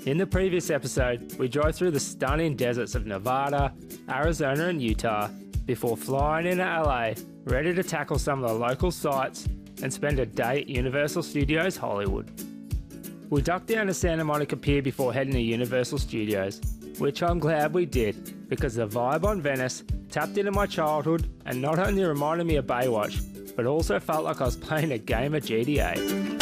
In the previous episode, we drove through the stunning deserts of Nevada, Arizona and Utah before flying into LA, ready to tackle some of the local sites and spend a day at Universal Studios Hollywood. We ducked down to Santa Monica Pier before heading to Universal Studios, which I'm glad we did because the vibe on Venice tapped into my childhood and not only reminded me of Baywatch, but also felt like I was playing a game of GTA.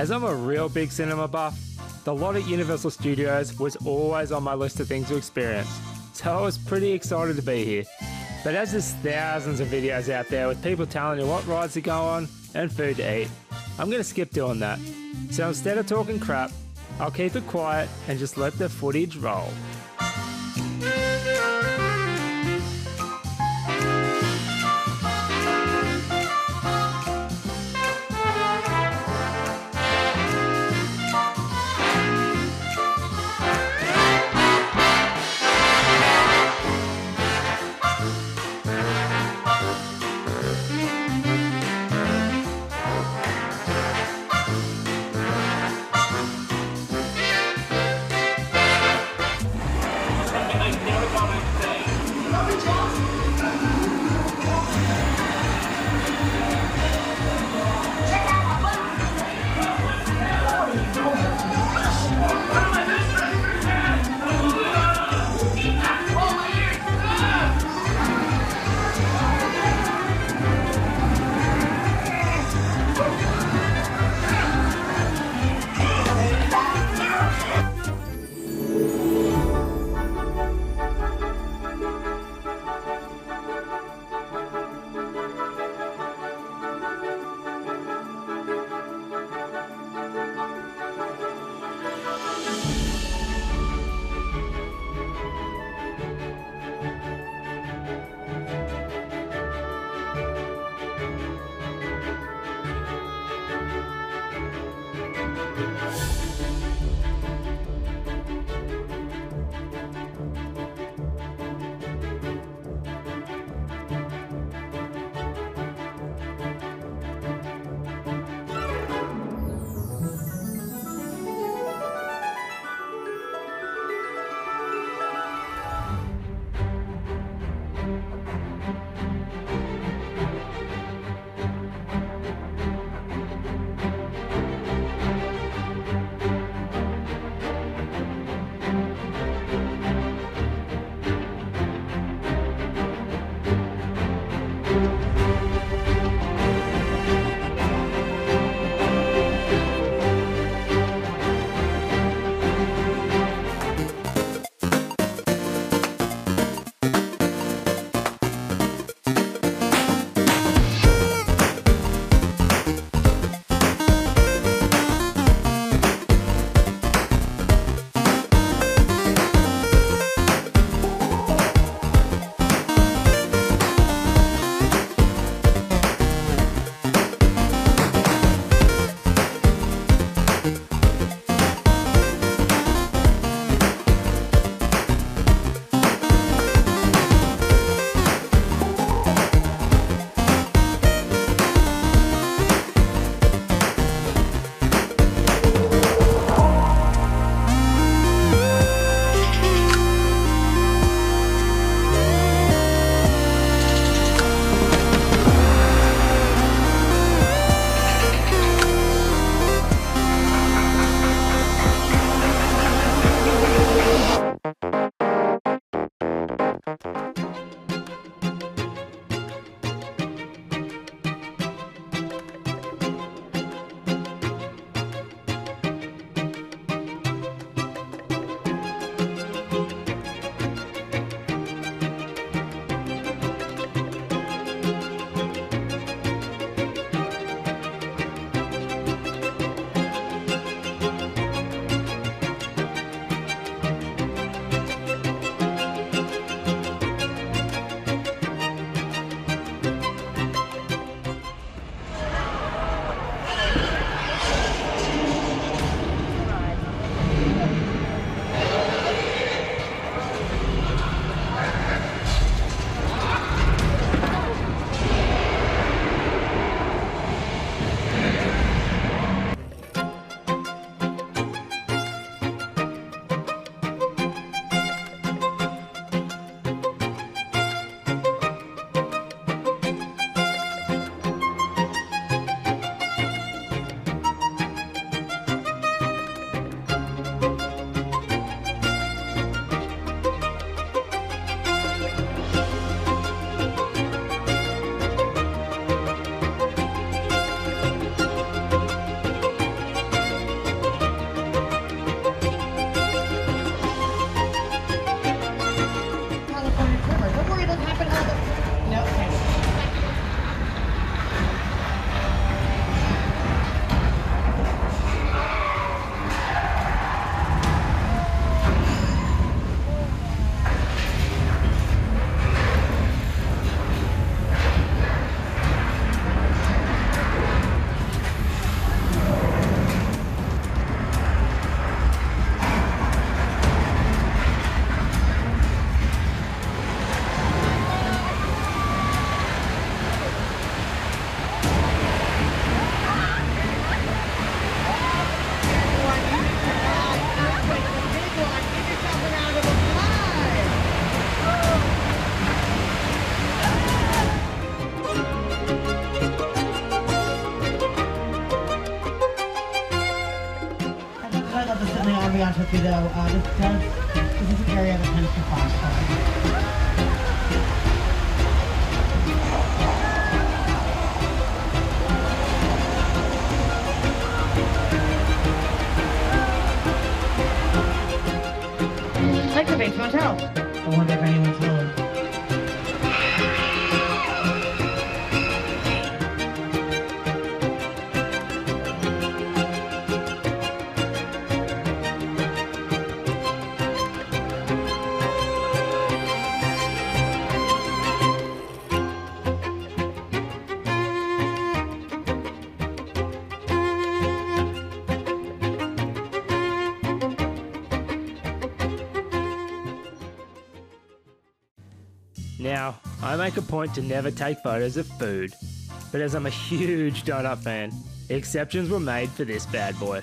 As I'm a real big cinema buff, the lot at Universal Studios was always on my list of things to experience, so I was pretty excited to be here. But as there's thousands of videos out there with people telling you what rides to go on and food to eat, I'm going to skip doing that. So instead of talking crap, I'll keep it quiet and just let the footage roll. gotta be honest with you though, this is an area that tends to flash. Like the Bates Motel. I wonder if anyone's home. Now, I make a point to never take photos of food, but as I'm a huge donut fan, exceptions were made for this bad boy.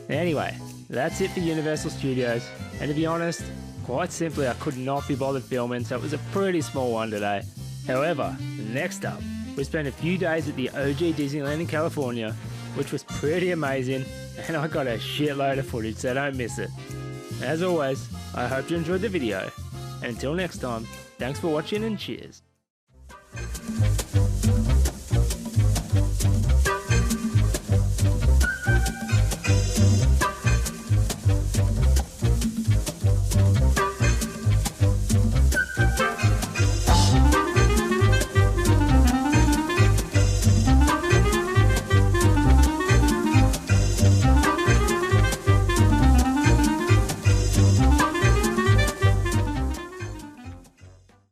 Anyway, that's it for Universal Studios, and to be honest, quite simply I could not be bothered filming, so it was a pretty small one today. However, next up, we spent a few days at the OG Disneyland in California, which was pretty amazing, and I got a shitload of footage, so don't miss it. As always, I hope you enjoyed the video, and until next time, thanks for watching and cheers.